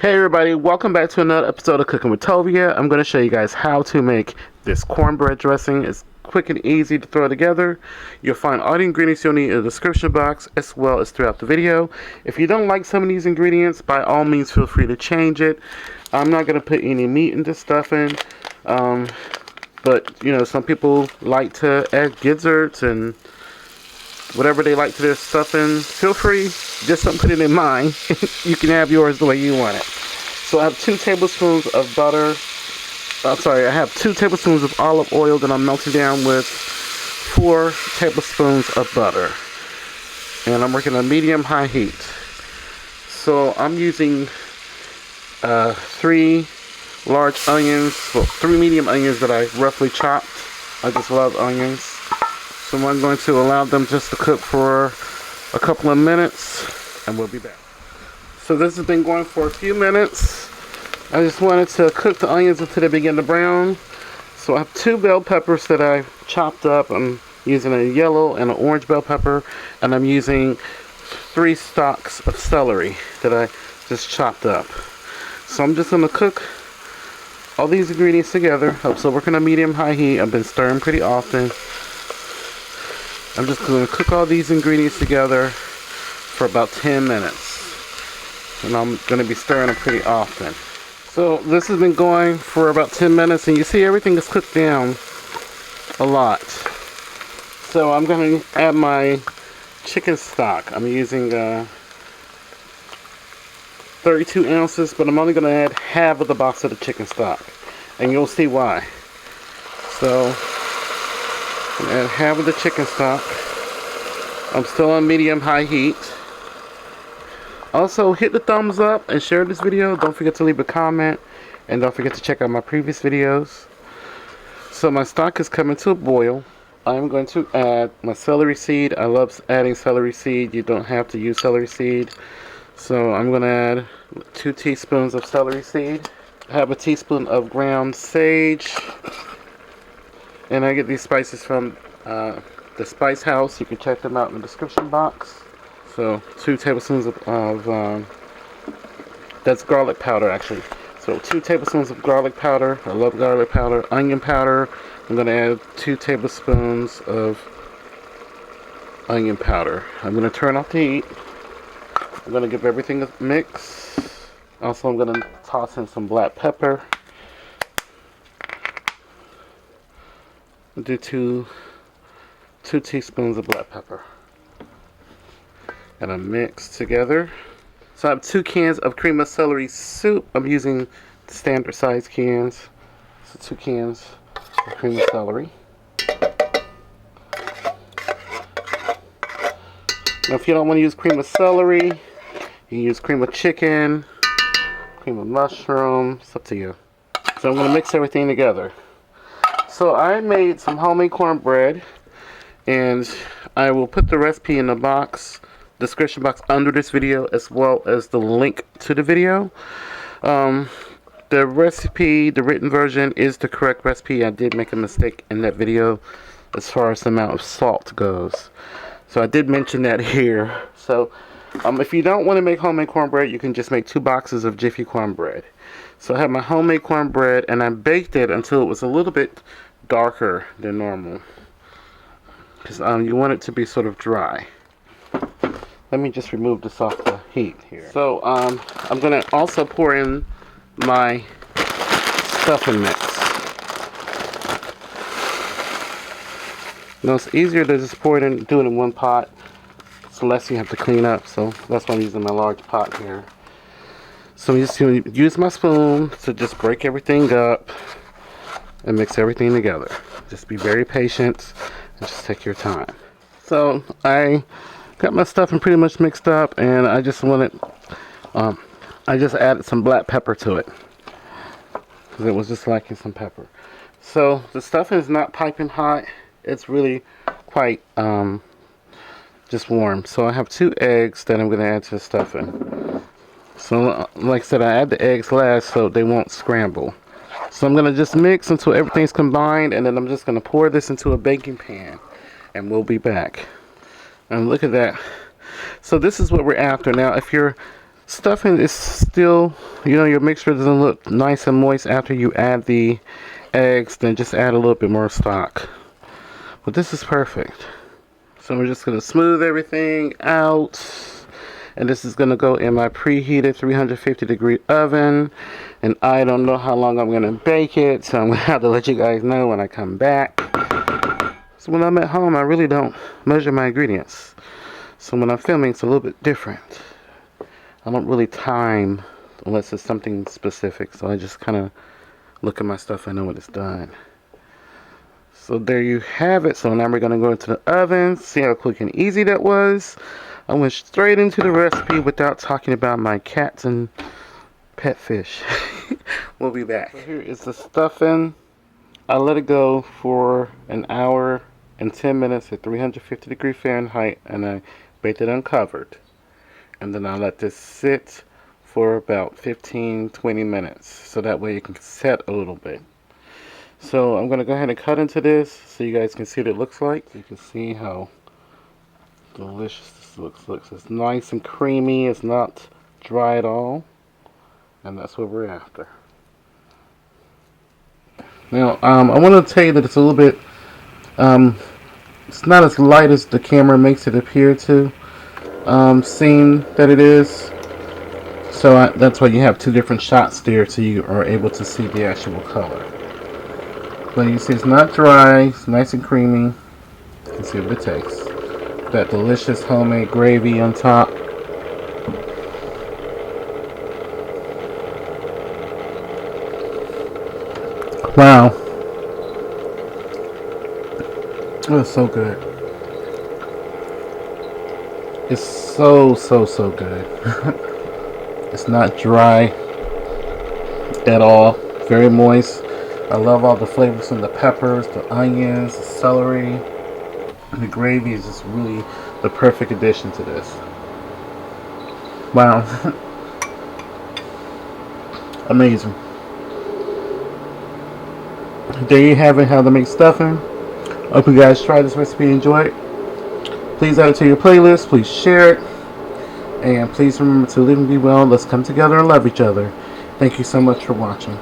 Hey everybody, welcome back to another episode of Cooking with Tovia. I'm going to show you guys how to make this cornbread dressing. It's quick and easy to throw together. You'll find all the ingredients you'll need in the description box as well as throughout the video. If you don't like some of these ingredients, by all means feel free to change it. I'm not going to put any meat in this stuffing, but you know, some people like to add gizzards and whatever they like to their stuffing. Feel free, just don't put it in mine. You can have yours the way you want it. So I have 2 tablespoons of butter. I have 2 tablespoons of olive oil that I'm melting down with 4 tablespoons of butter. And I'm working on medium-high heat. So I'm using 3 large onions, well, 3 medium onions that I roughly chopped. I just love onions. So I'm going to allow them just to cook for a couple of minutes and we'll be back. So this has been going for a few minutes. I just wanted to cook the onions until they begin to brown. So I have 2 bell peppers that I chopped up. I'm using a yellow and an orange bell pepper, and I'm using 3 stalks of celery that I just chopped up. So I'm just going to cook all these ingredients together. I'm still working on medium-high heat. I've been stirring pretty often. I'm just going to cook all these ingredients together for about 10 minutes. And I'm going to be stirring them pretty often. So this has been going for about 10 minutes, and you see everything is cooked down a lot. So I'm going to add my chicken stock. I'm using 32 ounces, but I'm only going to add half of the box of the chicken stock. And you'll see why. So I'm going to add half of the chicken stock. I'm still on medium-high heat. Also, hit the thumbs up and share this video. Don't forget to leave a comment. And don't forget to check out my previous videos. So my stock is coming to a boil. I'm going to add my celery seed. I love adding celery seed. You don't have to use celery seed. So I'm going to add 2 teaspoons of celery seed. I have a teaspoon of ground sage. And I get these spices from the Spice House. You can check them out in the description box. So 2 tablespoons of that's garlic powder actually. So 2 tablespoons of garlic powder. I love garlic powder. Onion powder. I'm going to add 2 tablespoons of onion powder. I'm going to turn off the heat. I'm going to give everything a mix. Also, I'm going to toss in some black pepper. I'll do 2 teaspoons of black pepper. And I mix together. So I have 2 cans of cream of celery soup. I'm using standard size cans. So 2 cans of cream of celery. Now if you don't want to use cream of celery, you can use cream of chicken, cream of mushroom. It's up to you. So I'm going to mix everything together. So I made some homemade cornbread, and I will put the recipe in the description box under this video, as well as the link to the video. The recipe, the written version, is the correct recipe. I did make a mistake in that video as far as the amount of salt goes. So I did mention that here. So if you don't want to make homemade cornbread, you can just make 2 boxes of Jiffy cornbread. So I have my homemade cornbread, and I baked it until it was a little bit darker than normal. Because you want it to be sort of dry. Let me just remove this off the heat here. So I'm going to also pour in my stuffing mix. Now it's easier to just pour it in, do it in one pot. It's less you have to clean up. So that's why I'm using my large pot here. So I'm just going to use my spoon to just break everything up and mix everything together. Just be very patient and just take your time. So I got my stuffing pretty much mixed up, and I just added some black pepper to it because it was just lacking some pepper. So the stuffing is not piping hot. It's really quite just warm. So I have 2 eggs that I'm going to add to the stuffing. So like I said, I add the eggs last so they won't scramble. So I'm going to just mix until everything's combined, and then I'm just going to pour this into a baking pan, and we'll be back. And look at that. So this is what we're after. Now if you're Stuffing is still, your mixture doesn't look nice and moist after you add the eggs, then just add a little bit more stock. But this is perfect. So we're just going to smooth everything out. And this is going to go in my preheated 350 degree oven. And I don't know how long I'm going to bake it, so I'm going to have to let you guys know when I come back. So when I'm at home, I really don't measure my ingredients. So when I'm filming, it's a little bit different. I don't really time unless it's something specific. So I just kind of look at my stuff and know when it's done. So there you have it. So now we're going to go into the oven. See how quick and easy that was. I went straight into the recipe without talking about my cats and pet fish. We'll be back. So here is the stuffing. I let it go for an hour and 10 minutes at 350 degree Fahrenheit, and I baked it uncovered. And then I let this sit for about 15-20 minutes, so that way it can set a little bit. So I'm going to go ahead and cut into this so you guys can see what it looks like. You can see how delicious this looks. It's nice and creamy. It's not dry at all. And that's what we're after. Now, I want to tell you that it's a little bit, it's not as light as the camera makes it appear to seem that it is. So that's why you have two different shots there, so you are able to see the actual color. But you see it's not dry, it's nice and creamy. You can see what it tastes. That delicious homemade gravy on top. Wow. Oh, it's so good. It's so good. It's not dry at all. Very moist. I love all the flavors from the peppers, the onions, the celery. And the gravy is just really the perfect addition to this. Wow. Amazing. There you have it, how to make stuffing. Hope you guys try this recipe and enjoy it. Please add it to your playlist. Please share it. And please remember to live and be well. Let's come together and love each other. Thank you so much for watching.